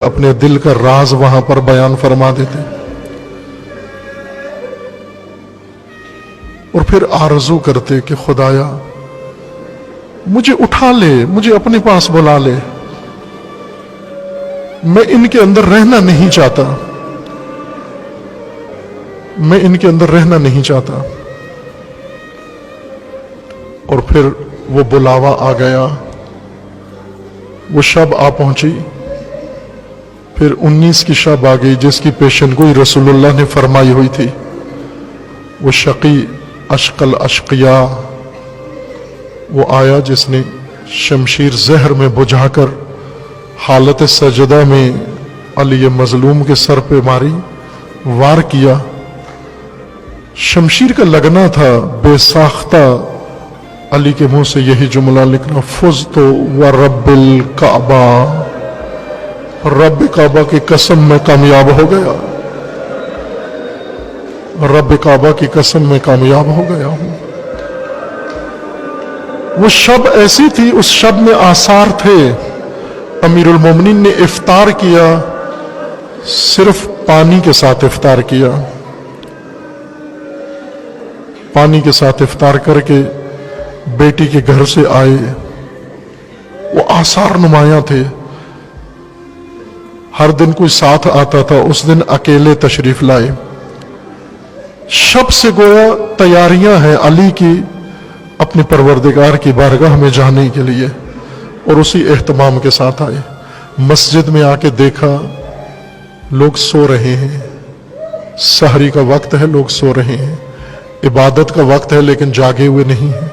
اپنے دل کا راز وہاں پر بیان فرما دیتے اور پھر آرزو کرتے کہ خدایا مجھے اٹھا لے، مجھے اپنے پاس بلا لے، میں ان کے اندر رہنا نہیں چاہتا، میں ان کے اندر رہنا نہیں چاہتا۔ اور پھر وہ بلاوا آ گیا، وہ شب آ پہنچی، پھر 19 کی شب آ گئی جس کی پیشن گوئی رسول اللہ نے فرمائی ہوئی تھی۔ وہ شقی اشقل اشقیاء وہ آیا جس نے شمشیر زہر میں بجھا کر حالت سجدہ میں علی مظلوم کے سر پہ ماری، وار کیا۔ شمشیر کا لگنا تھا، بے ساختہ علی کے منہ سے یہی جملہ نکلا، فزت ورب الکعبہ، رب کعبہ کی قسم میں کامیاب ہو گیا، رب کعبہ کی قسم میں کامیاب ہو گیا ہوں۔ وہ شب ایسی تھی، اس شب میں آثار تھے۔ امیر المومنین نے افطار کیا، صرف پانی کے ساتھ افطار کیا، پانی کے ساتھ افطار کر کے بیٹی کے گھر سے آئے۔ وہ آثار نمایاں تھے، ہر دن کوئی ساتھ آتا تھا، اس دن اکیلے تشریف لائے۔ شب سے گویا تیاریاں ہیں علی کی اپنے پروردگار کی بارگاہ میں جانے کے لیے، اور اسی اہتمام کے ساتھ آئے۔ مسجد میں آ کے دیکھا لوگ سو رہے ہیں، سحری کا وقت ہے، لوگ سو رہے ہیں، عبادت کا وقت ہے لیکن جاگے ہوئے نہیں ہیں۔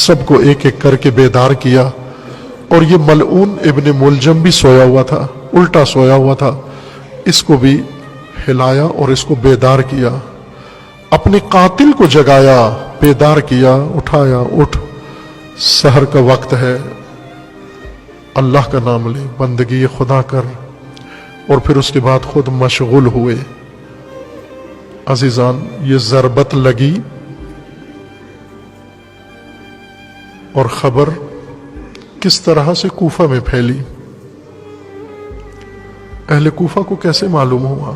سب کو ایک ایک کر کے بیدار کیا، اور یہ ملعون ابن ملجم بھی سویا ہوا تھا، الٹا سویا ہوا تھا، اس کو بھی ہلایا اور اس کو بیدار کیا، اپنے قاتل کو جگایا، بیدار کیا، اٹھایا، اٹھ سحر کا وقت ہے، اللہ کا نام لے، بندگی خدا کر، اور پھر اس کے بعد خود مشغول ہوئے۔ عزیزان، یہ ضربت لگی اور خبر کس طرح سے کوفہ میں پھیلی، اہل کوفہ کو کیسے معلوم ہوا؟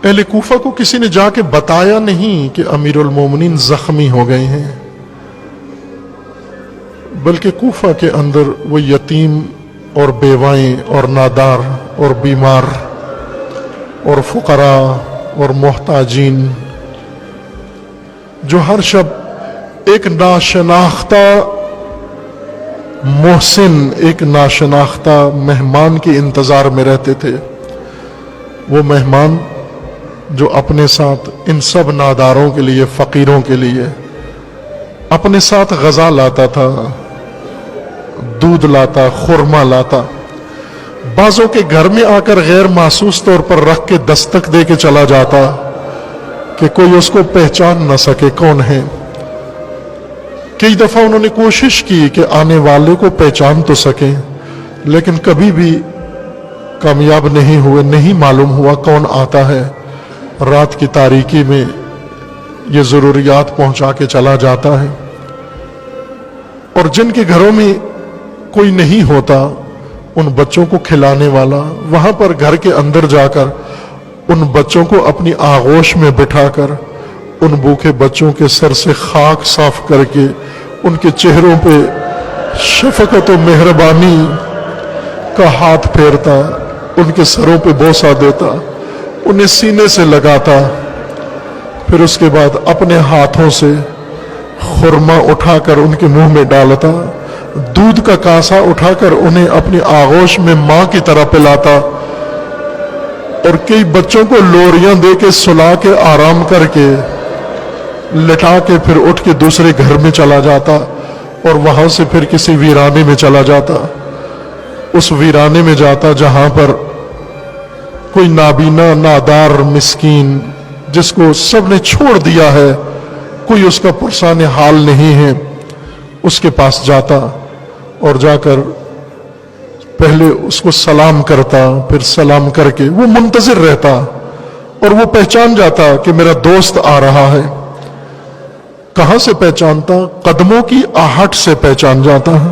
اہل کوفہ کو کسی نے جا کے بتایا نہیں کہ امیر المومنین زخمی ہو گئے ہیں، بلکہ کوفہ کے اندر وہ یتیم اور بیوائیں اور نادار اور بیمار اور فقراء اور محتاجین جو ہر شب ایک ناشناختہ محسن، ایک ناشناختہ مہمان کے انتظار میں رہتے تھے، وہ مہمان جو اپنے ساتھ ان سب ناداروں کے لیے، فقیروں کے لیے اپنے ساتھ غذا لاتا تھا، دودھ لاتا، خرما لاتا، بعضوں کے گھر میں آ کر غیر محسوس طور پر رکھ کے دستک دے کے چلا جاتا کہ کوئی اس کو پہچان نہ سکے کون ہے۔ کئی دفعہ انہوں نے کوشش کی کہ آنے والے کو پہچان تو سکیں، لیکن کبھی بھی کامیاب نہیں ہوئے، نہیں معلوم ہوا کون آتا ہے۔ رات کی تاریکی میں یہ ضروریات پہنچا کے چلا جاتا ہے، اور جن کے گھروں میں کوئی نہیں ہوتا ان بچوں کو کھلانے والا وہاں پر گھر کے اندر جا کر ان بچوں کو اپنی آغوش میں بٹھا کر ان بھوکے بچوں کے سر سے خاک صاف کر کے ان کے چہروں پہ شفقت و مہربانی کا ہاتھ پھیرتا، ان کے سروں پہ بوسہ دیتا، انہیں سینے سے لگاتا، پھر اس کے بعد اپنے ہاتھوں سے خرما اٹھا کر ان کے منہ میں ڈالتا، دودھ کا کاسا اٹھا کر انہیں اپنی آغوش میں ماں کی طرح پلاتا، اور کئی بچوں کو لوریاں دے کے سلا کے آرام کر کے لٹا کے پھر اٹھ کے دوسرے گھر میں چلا جاتا، اور وہاں سے پھر کسی ویرانے میں چلا جاتا، اس ویرانے میں جاتا جہاں پر کوئی نابینا، نادار، مسکین جس کو سب نے چھوڑ دیا ہے، کوئی اس کا پرسان حال نہیں ہے، اس کے پاس جاتا اور جا کر پہلے اس کو سلام کرتا، پھر سلام کر کے وہ منتظر رہتا، اور وہ پہچان جاتا کہ میرا دوست آ رہا ہے۔ کہاں سے پہچانتا؟ قدموں کی آہٹ سے پہچان جاتا ہے۔